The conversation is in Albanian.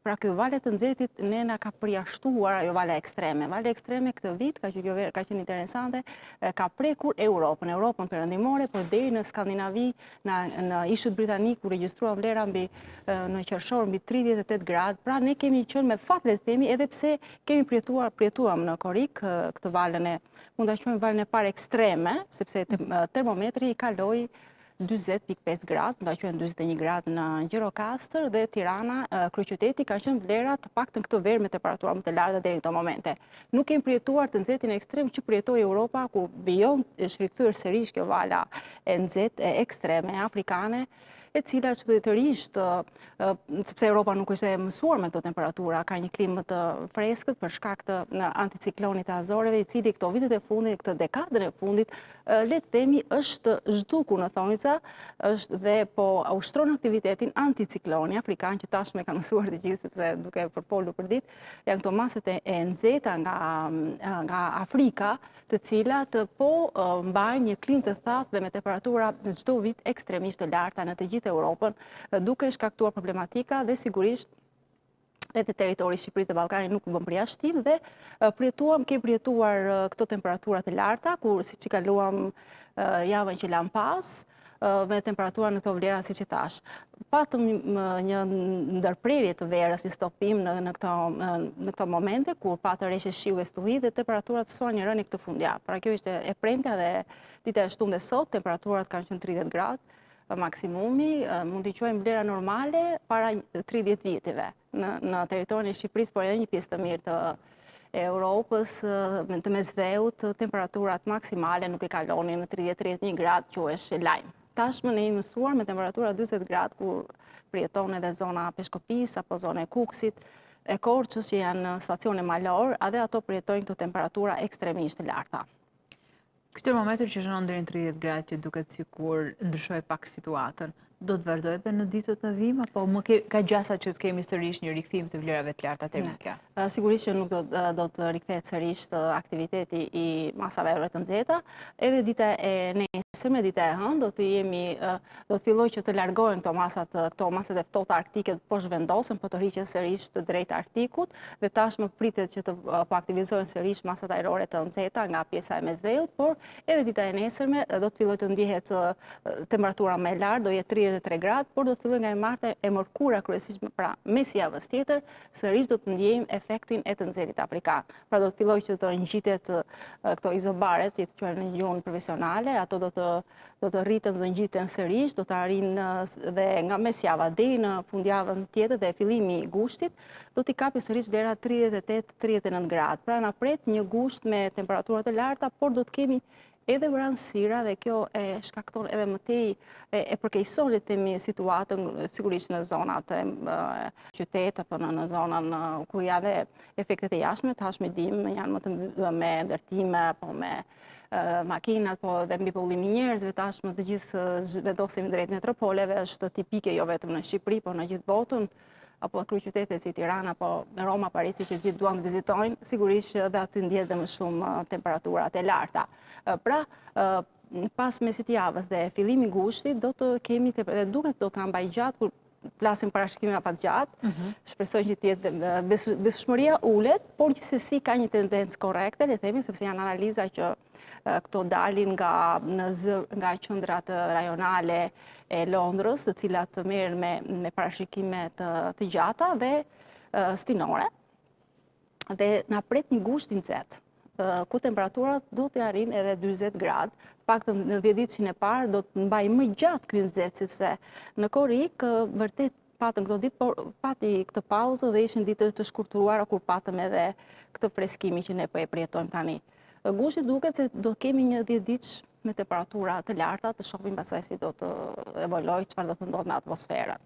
Pra kjo valë të nxehtit ne na ka përjashtuar ajo vala ekstreme. Vala ekstreme këtë vit ka qenë interesante, ka prekur Europën perëndimore, por deri në Skandinavi, në Ishut Britanik ku regjistruan vlera në qershor mbi 38 gradë. Pra ne kemi qenë me fat le të themi, edhe pse kemi përjetuam në Korik këtë valën mund ta quajmë valën e parë ekstreme, sepse termometri i kaloi 40.5 gradë, nda qenë 41 gradë në Gjirokastër dhe Tirana, kryeqyteti, ka qenë vlera të paktën këtë verë me temperatura më të larta deri në këto momente. Nuk kemi përjetuar të nxehtin ekstrem që përjetoi Europa, ku vijon është rikthyer sërish kjo vala e nxehtë ekstreme afrikane, e cila çuditërisht, sepse Europa nuk është e mësuar me këto temperatura, ka një klimë të freskët për shkak të anticiklonit të Azoreve, i cili këto vitet e fundit, këtë dekadën e fundit, le të themi është zhdukur në thonjza, dhe po ushtron aktivitetin anticikloni afrikan, që tashmë e kanë mësuar të gjithë, sepse duke përpolur për ditë, janë këto maset e nxehta nga Afrika, të cilat po mbajnë një klimë të thatë dhe me temperatura në çdo vit ekstremisht të larta në të gjithë Europën, duke shkaktuar problematika dhe sigurisht edhe territori i Shqipërisë dhe Ballkanit nuk u bën përjashtim dhe kemi përjetuar këto temperatura të larta, kur siç i kaluam javën që lan pas, me temperatura në këto vlera siç e thash. Patëm një ndërprerje të verës, një stopim në këto momente, kur patë rreshe shiu e stuhi dhe temperaturat pësuan një rënie këtë fundjavë. Pra kjo ishte e premtja dhe dita e shtunë dhe sot, temperaturat kanë qenë 30 gradë maksimumi, mund t'i quajmë vlera normale para 30 viteve në territorin e Shqipërisë, por edhe një pjesë të mirë të Europës, të mesdheut, temperaturat maksimale nuk e kalonin në 30-31 gradë, quhesh lajm. Tashmë ne jemi mësuar me temperatura 40 gradë, kur përjeton edhe zona Peshkopis, apo zona e Kukësit, e Korçës, që janë stacione malor, edhe ato përjetojnë këto temperatura ekstremisht të larta. Ky termometër që shënon deri në 30 gradë, që duket sikur ndryshoi pak situatën, do të vazhdojë edhe në ditët në vim, apo ka gjasa që të kemi sërish një rikthim të vlerave të larta termike? Sigurisht që nuk do të rikthehet sërish të aktiviteti i masave ajrore të nxehta, edhe dita e nesërme, dita e hënë, do të fillojë që të largohen këto masat e ftohta arktike, po zhvendosen, po të rriqen sërish të drejt Arktikut, dhe tashmë pritet që të po aktivizohen sërish masat ajrore të nxehta nga pjesa e mesdheut, por edhe dita e nesërme do të fillojë të ndihet temperatura më e lartë, do jetë 33 gradë, por do të fillojë nga e martë e mërkura kryesisht pra mes javës tjetër, sërish do të ndjejmë efektin e të nxehtit afrikan. Pra do të fillojë që të ngjitet këto izobaret, që të quhen në gjuhën profesionale, ato do të rriten dhe ngjiten sërish, do të arrijnë dhe nga mesjava deri në fundjavën tjetër dhe fillimi i gushtit, do t'i kapi sërish vlera 38-39 gradë. Pra na pret një gusht me temperaturat të larta, por do të kemi edhe vranësira, dhe kjo e shkakton edhe mëtej, e përkeqëson le të themi situatën, sigurisht në zonat e qytet apo në zonën ku janë efektet e jashtme, tashmë dim janë më të me ndërtime apo me makinat, po dhe mbi pollimi i njerëzve, tashmë të gjithë zhvendosim drejt metropoleve, është tipike jo vetëm në Shqipëri, por në gjithë botën, apo kryeqytete si Tirana, apo Roma, Parisi, që gjithë duan të vizitojnë, sigurisht që edhe aty ndjehet dhe më shumë temperaturat e larta. Pra, pas mesit javës dhe fillimi gushtit, do të kemi, dhe duket do të na mbajë gjatë, kur plasim parashikimin afatgjatë, shpresoj që të jetë besueshmëria ulet, por gjithsesi ka një tendencë korrekte, le të themi, sepse janë analiza që këto dalin nga qendrat rajonale e Londrës, të cilat merren me parashikime të gjata dhe stinore, dhe na pret një gusht i nxehtë, ku temperaturat do të arrijnë edhe 40 gradë, paktën në 10 ditëshin e parë do të mbajë më gjatë ky nxehtë, sepse në Korik vërtet patën këto ditë, por pati këtë pauzë dhe ishin ditë të shkurtuara kur patëm edhe këtë freskimi që ne po e përjetojmë tani. Gushti duket se do kemi një 10 ditësh me temperatura të larta, të shohim pastaj si do të evolojë, çfarë do të ndodhë me atmosferën.